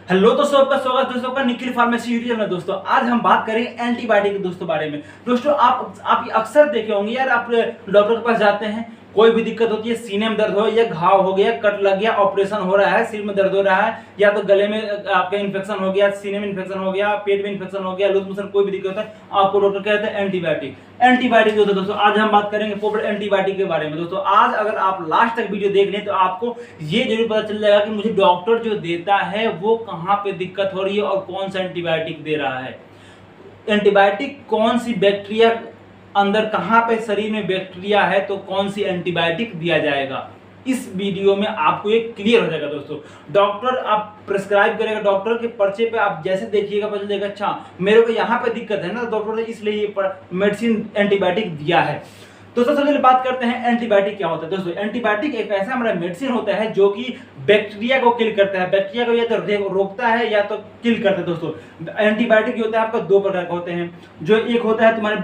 Hello दोस्तों, आपका स्वागत दोस्तों का निखिल फार्मेसी यूट्यूब चैनल। दोस्तों आज हम बात करेंगे एंटीबायोटिक के दोस्तों बारे में। दोस्तों आप अक्सर देखे होंगे यार, आप डॉक्टर के पास जाते हैं, कोई भी दिक्कत होती है, सीने में दर्द हो या घाव हो गया, कट लग गया, ऑपरेशन हो रहा है, सिर में दर्द हो रहा है, या तो गले में आपका इन्फेक्शन हो गया, सीने में इन्फेक्शन हो गया, पेट में इन्फेक्शन हो गया, लूज मोशन, कोई भी दिक्कत है, आपको डॉक्टर कहते हैं एंटीबायोटिक। एंटीबायोटिक दोस्तों आज हम बात करेंगे पॉपुलर एंटीबायोटिक के बारे में। दोस्तों आज अगर आप लास्ट तक वीडियो देख लें तो आपको ये जरूर पता चल जाएगा कि मुझे डॉक्टर जो देता है वो कहाँ पे दिक्कत हो रही है और कौन सा एंटीबायोटिक दे रहा है। एंटीबायोटिक कौन सी बैक्टीरिया अंदर कहाँ पे शरीर में बैक्टीरिया है तो कौन सी एंटीबायोटिक दिया जाएगा, इस वीडियो में आपको ये क्लियर हो जाएगा। दोस्तों डॉक्टर आप प्रिस्क्राइब करेगा, डॉक्टर के पर्चे पे आप जैसे देखिएगा पता चलेगा अच्छा मेरे को यहाँ पे दिक्कत है ना, डॉक्टर ने इसलिए ये मेडिसिन एंटीबायोटिक दिया है। दोस्तों सबसे पहले बात करते हैं एंटीबायोटिक क्या होता है। दोस्तों एंटीबायोटिक एक ऐसा हमारा मेडिसिन होता है जो कि बैक्टीरिया को किल करता है, बैक्टीरिया को या तो रोकता है या तो किल करता है। दोस्तों एंटीबायोटिक होता है आपका दो प्रकार का होते हैं, जो एक होता है तुम्हारे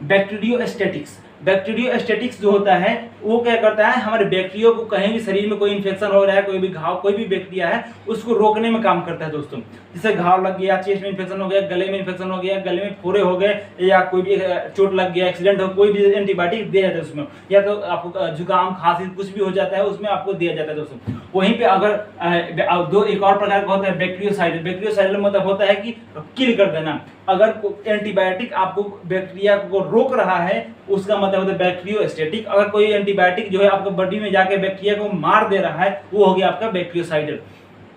बैक्टीरियोस्टैटिक्स। बैक्टीरियोस्टैटिक्स जो होता है वो क्या करता है, हमारे बैक्टीरिया को कहीं भी शरीर में कोई इन्फेक्शन हो रहा है, कोई भी घाव, कोई भी बैक्टीरिया है उसको रोकने में काम करता है। दोस्तों जैसे घाव लग गया, चेस्ट में इन्फेक्शन हो गया, गले में इन्फेक्शन हो गया, गले में फोड़े हो गए, या कोई भी चोट लग गया, एक्सीडेंट हो, कोई भी एंटीबायोटिक दिया जाता है उसमें, या तो आपको जुकाम खांसी कुछ भी हो जाता है उसमें आपको दिया जाता है। दोस्तों वहीं पे अगर दो एक और प्रकार का होता है बैक्टीरियोसाइड। बैक्टीरियोसाइड मतलब होता है कि किल कर देना। अगर एंटीबायोटिक आपको बैक्टीरिया को रोक रहा है उसका मतलब होता है बैक्टीरियोस्टैटिक। अगर कोई एंटीबायोटिक जो है आपको बॉडी में जाके बैक्टीरिया को मार दे रहा है वो हो गया आपका बैक्टीरियोसाइड।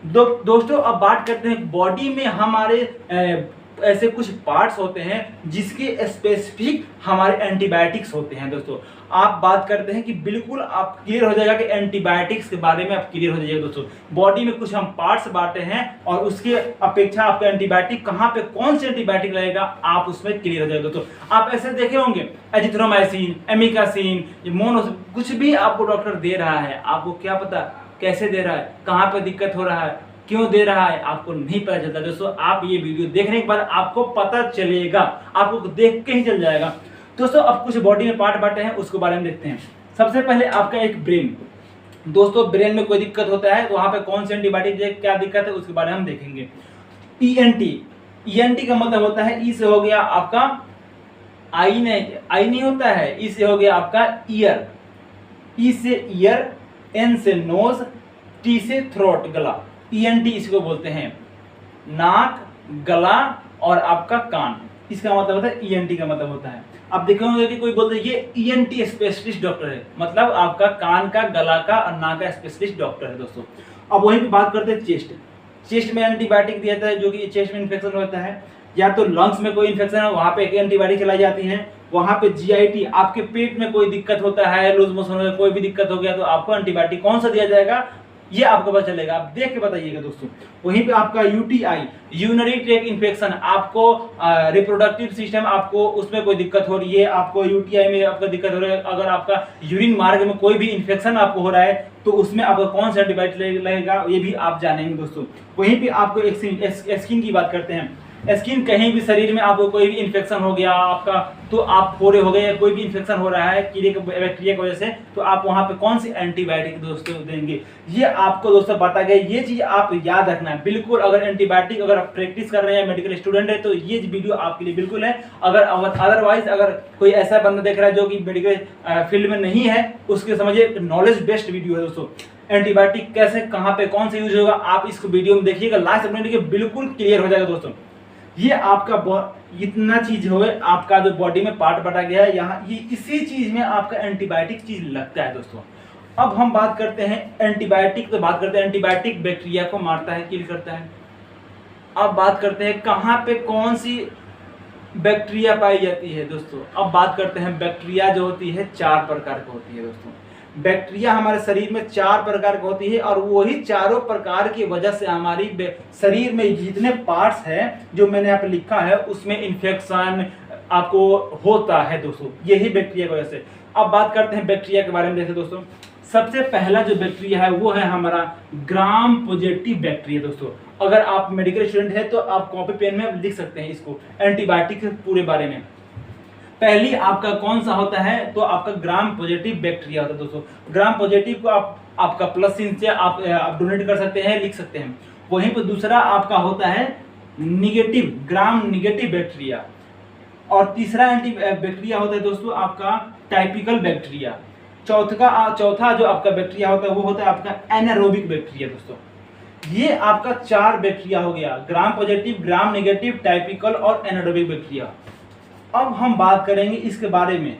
दोस्तों अब बात करते हैं बॉडी में हमारे ऐसे कुछ पार्ट्स होते हैं जिसके स्पेसिफिक हमारे एंटीबायोटिक्स होते हैं। दोस्तों आप बात करते हैं कि बिल्कुल आप क्लियर हो जाएगा कि एंटीबायोटिक्स के बारे में आप क्लियर हो जाइएगा। दोस्तों बॉडी में कुछ हम पार्ट्स बांटे हैं और उसके अपेक्षा आपका एंटीबायोटिक कहाँ पे कौन से एंटीबायोटिक लगेगा आप उसमें क्लियर हो जाएगा। दोस्तों आप ऐसे देखे होंगे एजिथ्रोमाइसिन, एमिकासिन, कुछ भी आपको डॉक्टर दे रहा है, आपको क्या पता कैसे दे रहा है, कहाँ पे दिक्कत हो रहा है, क्यों दे रहा है, आपको नहीं पता चलता। दोस्तों आप ये वीडियो देखने के बाद आपको पता चलेगा, आपको देख के ही चल जाएगा। दोस्तों अब कुछ बॉडी में पार्ट बांटे हैं उसके बारे में देखते हैं। सबसे पहले आपका एक ब्रेन। दोस्तों ब्रेन में कोई दिक्कत होता है तो वहां पे कौन से एंटीबायोटिक क्या दिक्कत है उसके बारे में हम देखेंगे। ईएनटी का मतलब होता है, ई से हो गया आपका आई नहीं होता है, ई से हो गया आपका ईयर, ई से ईयर, एन से नोज, टी से थ्रोट गला। ईएनटी इसको बोलते हैं, नाक, गला और आपका कान, इसका मतलब होता है ईएनटी का मतलब होता है। आप देखेंगे कि कोई बोलते हैं ये ईएनटी स्पेशलिस्ट डॉक्टर है, मतलब आपका कान का, गला का और नाक का स्पेशलिस्ट डॉक्टर है। दोस्तों अब वहीं पे बात करते हैं चेस्ट में एंटीबायोटिक दिया जाता है जो कि चेस्ट में इन्फेक्शन होता है, या तो लंग्स में कोई इन्फेक्शन है वहां पे एक एंटीबायोटिक चलाई जाती है। वहां पे जीआईटी, आपके पेट में कोई दिक्कत होता है, लूज मोशन हो गया, कोई भी दिक्कत हो गया तो आपको एंटीबायोटिक कौन सा दिया जाएगा ये आपको पता चलेगा, आप देख के बताइएगा। दोस्तों वहीं पे आपका यूटीआई, यूरिनरी ट्रैक्ट इन्फेक्शन, आपको रिप्रोडक्टिव सिस्टम, आपको उसमें कोई दिक्कत हो रही है, आपको यूटीआई में आपका दिक्कत हो रहा है, अगर आपका यूरिन मार्ग में कोई भी इन्फेक्शन आपको हो रहा है तो उसमें आपको कौन सा एंटीबायोटिक लगेगा ये भी आप जानेंगे। दोस्तों वहीं पे आपको स्किन की बात करते हैं। स्किन, कहीं भी शरीर में आपको कोई भी इन्फेक्शन हो गया आपका, तो आप फोड़े हो गए या कोई भी इन्फेक्शन हो रहा है बैक्टीरिया की वजह से, तो आप वहां पे कौन सी एंटीबायोटिक दोस्तों देंगे ये आपको दोस्तों बता गए। ये चीज आप याद रखना है बिल्कुल। अगर एंटीबायोटिक अगर आप प्रैक्टिस कर रहे हैं, मेडिकल स्टूडेंट है, तो ये वीडियो आपके लिए बिल्कुल है। अगर अदरवाइज अगर कोई ऐसा बंदा देख रहा है जो कि मेडिकल फील्ड में नहीं है, उसके समझिए नॉलेज बेस्ड वीडियो है। दोस्तों एंटीबायोटिक कैसे, कहाँ पे, कौन सा यूज होगा, आप इसको वीडियो में देखिएगा, लास्ट अपने बिल्कुल क्लियर हो जाएगा। दोस्तों ये आपका इतना चीज हो आपका जो बॉडी में पार्ट बटा गया है, यहाँ ये इसी चीज में आपका एंटीबायोटिक चीज लगता है। दोस्तों अब हम बात करते हैं एंटीबायोटिक, तो बात करते हैं एंटीबायोटिक बैक्टीरिया को मारता है, किल करता है। अब बात करते हैं कहाँ पे कौन सी बैक्टीरिया पाई जाती है। दोस्तों अब बात करते हैं बैक्टीरिया जो होती है 4 प्रकार की होती है। दोस्तों बैक्टीरिया हमारे शरीर में 4 प्रकार की होती है और वही चारों प्रकार की वजह से हमारी शरीर में जितने पार्ट्स हैं जो मैंने यहाँ पे लिखा है उसमें इन्फेक्शन आपको होता है। दोस्तों यही बैक्टीरिया की वजह से। अब बात करते हैं बैक्टीरिया के बारे में। देखिए दोस्तों सबसे पहला जो बैक्टीरिया है वो है हमारा ग्राम पॉजिटिव बैक्टीरिया। दोस्तों अगर आप मेडिकल स्टूडेंट है तो आप कॉपी पेन में लिख सकते हैं इसको, एंटीबायोटिक के पूरे बारे में। पहली आपका कौन सा होता है तो आपका ग्राम पॉजिटिव बैक्टीरिया होता है। दोस्तों ग्राम पॉजिटिव को आपका प्लस चिन्ह से आप डोनेट कर सकते हैं, लिख सकते हैं। वहीं पर दूसरा आपका होता है निगेटिव, ग्राम निगेटिव बैक्टीरिया, और तीसरा एंटी बैक्टीरिया होता है दोस्तों आपका टाइपिकल बैक्टीरिया। चौथा जो आपका बैक्टीरिया होता है वो होता है आपका एनारोबिक बैक्टीरिया। दोस्तों ये आपका 4 बैक्टीरिया हो गया, gram positive, gram negative, typical और एनारोबिक बैक्टीरिया। अब हम बात करेंगे इसके बारे में,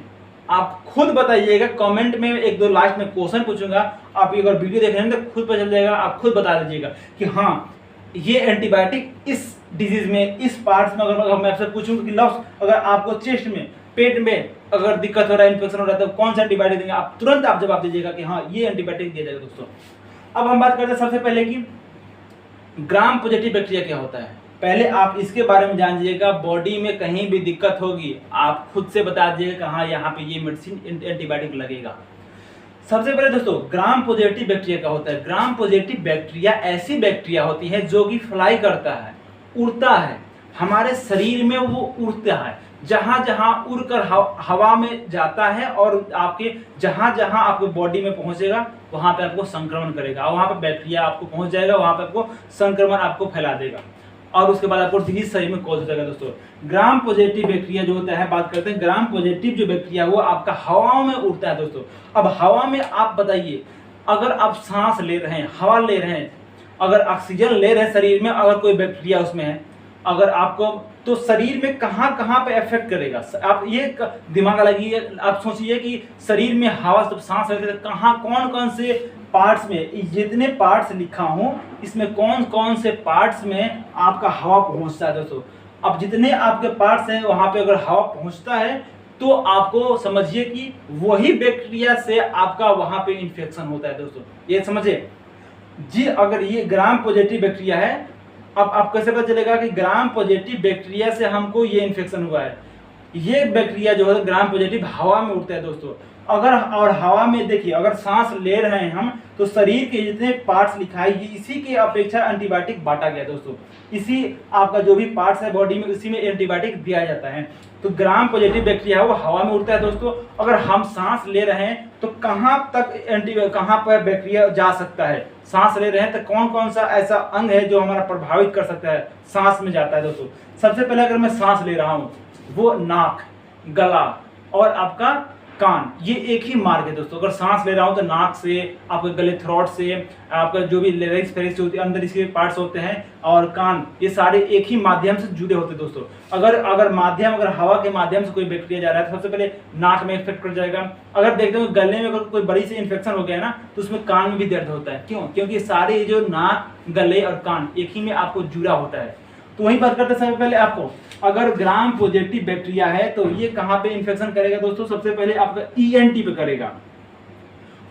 आप खुद बताइएगा कमेंट में, एक दो लास्ट में क्वेश्चन पूछूंगा, आप अगर वीडियो देख रहे हैं तो खुद पता चल जाएगा, आप खुद बता दीजिएगा कि हाँ ये एंटीबायोटिक इस डिजीज में, इस पार्ट्स में, अगर मैं आपसे पूछूं कि लफ्स अगर आपको चेस्ट में, पेट में अगर दिक्कत हो रहा है, इन्फेक्शन हो रहा है, तो कौन सा एंटीबायोटिक देंगे, आप तुरंत आप जवाब दीजिएगा कि हाँ ये एंटीबायोटिक दिया जाएगा। दोस्तों अब हम बात करते हैं सबसे पहले कि ग्राम पॉजिटिव बैक्टीरिया क्या होता है। पहले आप इसके बारे में जान लीजिएगा, बॉडी में कहीं भी दिक्कत होगी आप खुद से बता दीजिएगा कि हाँ यहाँ पे ये मेडिसिन एंटीबायोटिक लगेगा। सबसे पहले दोस्तों ग्राम पॉजिटिव बैक्टीरिया क्या होता है। ग्राम पॉजिटिव बैक्टीरिया ऐसी बैक्टीरिया होती है जो कि फ्लाई करता है, उड़ता है, हमारे शरीर में वो उड़ता है, जहां जहां उड़कर हवा में जाता है और आपके जहां जहां आपके बॉडी में पहुंचेगा वहां पे आपको संक्रमण करेगा, वहां पे बैक्टीरिया आपको पहुंच जाएगा, वहां पे आपको संक्रमण आपको फैला देगा और उसके बाद आपको डिजीज शरीर में कॉज हो जाएगा। दोस्तों ग्राम पॉजिटिव बैक्टीरिया जो होता है, बात करते हैं ग्राम पॉजिटिव जो बैक्टीरिया वो आपका हवा में उड़ता है। दोस्तों अब हवा में आप बताइए, अगर आप सांस ले रहे हैं, हवा ले रहे हैं, अगर ऑक्सीजन ले रहे हैं शरीर में, अगर कोई बैक्टीरिया उसमें है अगर आपको, तो शरीर में कहाँ कहाँ पे इफेक्ट करेगा। आप ये दिमाग लगाइए, आप सोचिए कि शरीर में हवा जब सांस लेते हैं कहाँ कौन कौन से पार्ट्स में, जितने पार्ट्स लिखा हूँ इसमें कौन कौन से पार्ट्स में आपका हवा पहुँचता है। दोस्तों अब जितने आपके पार्ट्स हैं वहाँ पे अगर हवा पहुँचता है तो आपको समझिए कि वही बैक्टीरिया से आपका वहाँ पे इन्फेक्शन होता है। दोस्तों ये समझिए जी, अगर ये ग्राम पॉजिटिव बैक्टीरिया है, अब आप कैसे पता चलेगा कि ग्राम पॉजिटिव बैक्टीरिया से हमको ये इन्फेक्शन हुआ है। ये बैक्टीरिया जो है ग्राम पॉजिटिव हवा में उड़ता है। दोस्तों अगर और हवा में देखिए, अगर सांस ले रहे हैं हम तो शरीर के जितने पार्ट्स लिखा है ये इसी के अपेक्षा एंटीबायोटिक बांटा गया। दोस्तों इसी आपका जो भी पार्ट्स है बॉडी में उसी में एंटीबायोटिक दिया जाता है। तो ग्राम पॉजिटिव बैक्टीरिया है वो हवा में उड़ता है। दोस्तों अगर हम सांस ले रहे हैं तो कहाँ तक कहाँ पर बैक्टीरिया जा सकता है, सांस ले रहे हैं तो कौन कौन सा ऐसा अंग है जो हमारा प्रभावित कर सकता है, सांस में जाता है। दोस्तों सबसे पहले अगर मैं सांस ले रहा हूँ वो नाक, गला और आपका कान, ये एक ही मार्ग है। दोस्तों अगर सांस ले रहा हूँ तो नाक से, आपके गले थ्रोट से, आपका जो भी लेरिक्स फेरिक्स होती है अंदर इसके पार्ट्स होते हैं, और कान, ये सारे एक ही माध्यम से जुड़े होते हैं। दोस्तों अगर माध्यम, अगर हवा के माध्यम से कोई बैक्टीरिया जा रहा है तो सबसे पहले नाक में इफेक्ट कर जाएगा। अगर देखते हो गले में अगर कोई बड़ी सी इन्फेक्शन हो गया ना तो उसमें कान में भी दर्द होता है। क्यों? क्योंकि सारे जो नाक, गले और कान एक ही में आपको जुड़ा होता है। तो वही बात करते हैं सबसे पहले आपको, अगर ग्राम पॉजिटिव बैक्टीरिया है तो ये कहाँ पे इन्फेक्शन करेगा। दोस्तों सबसे पहले आपका ईएनटी पे करेगा।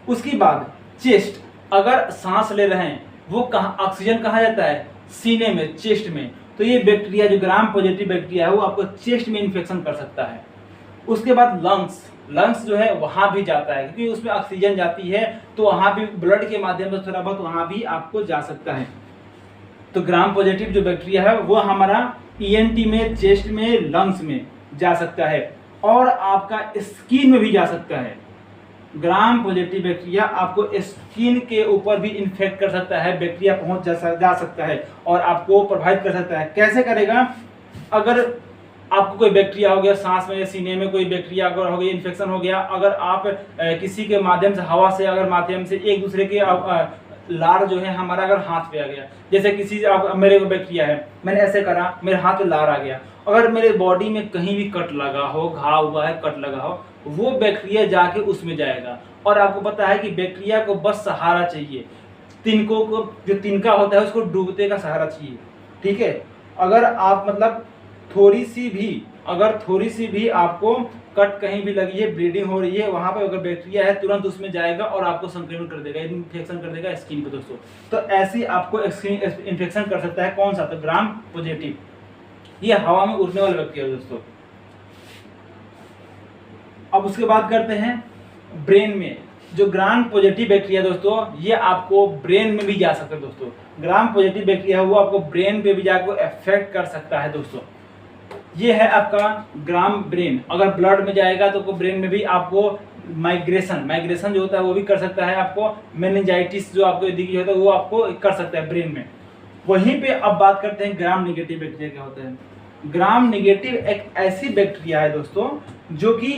उसके बाद चेस्ट, अगर सांस ले रहे हैं वो कहाँ, ऑक्सीजन कहाँ जाता है, सीने में, चेस्ट में, तो ये बैक्टीरिया जो ग्राम पॉजिटिव बैक्टीरिया है वो आपको चेस्ट में इन्फेक्शन कर सकता है। उसके बाद लंग्स जो है वहां भी जाता है क्योंकि उसमें ऑक्सीजन जाती है, तो वहां भी ब्लड के माध्यम से थोड़ा बहुत वहां भी आपको जा सकता है। तो ग्राम पॉजिटिव जो बैक्टीरिया है वो हमारा ईएनटी में, चेस्ट में, लंग्स में जा सकता है और आपका स्किन में भी जा सकता है। ग्राम पॉजिटिव बैक्टीरिया आपको स्किन के ऊपर भी इन्फेक्ट कर सकता है, बैक्टीरिया पहुंच जा सकता है और आपको प्रभावित कर सकता है। कैसे करेगा? अगर आपको कोई बैक्टीरिया हो गया सांस में, सीने में कोई बैक्टीरिया अगर हो गया, इन्फेक्शन हो गया, अगर आप किसी के माध्यम से, हवा से, अगर माध्यम से एक दूसरे के लार जो है हमारा अगर हाथ पे आ गया, जैसे किसी मेरे को बैक्टीरिया है, मैंने ऐसे करा, मेरे हाथ पे लार आ गया, अगर मेरे बॉडी में कहीं भी कट लगा हो, घाव हुआ है, कट लगा हो, वो बैक्टीरिया जाके उसमें जाएगा। और आपको पता है कि बैक्टीरिया को बस सहारा चाहिए, तिनकों को, जो तिनका होता है उसको डूबते का सहारा चाहिए। ठीक है, अगर आप मतलब थोड़ी सी भी आपको कट कहीं भी लगी है, ब्लीडिंग हो रही है, वहां पे अगर बैक्टीरिया है तुरंत उसमें जाएगा और आपको संक्रमण कर देगा, इन्फेक्शन कर देगा स्किन पे। दोस्तों तो ऐसे आपको इन्फेक्शन कर सकता है। कौन सा? तो ग्राम पॉजिटिव, ये हवा में उड़ने वाला बैक्टीरिया। दोस्तों अब उसके बाद करते हैं ब्रेन में। जो ग्राम पॉजिटिव बैक्टीरिया दोस्तों ये आपको ब्रेन में भी जा सकता है। दोस्तों ग्राम पॉजिटिव बैक्टीरिया है वो आपको ब्रेन पे भी जाकर इफेक्ट कर सकता है। दोस्तों ये है आपका ग्राम ब्रेन, अगर ब्लड में जाएगा तो ब्रेन में भी आपको माइग्रेशन जो होता है वो भी कर सकता है। आपको मेनिंजाइटिस जो आपको दिखी होता है वो आपको कर सकता है ब्रेन में। वहीं पे अब बात करते हैं ग्राम नेगेटिव बैक्टीरिया क्या होता है। ग्राम नेगेटिव एक ऐसी बैक्टीरिया है दोस्तों जो कि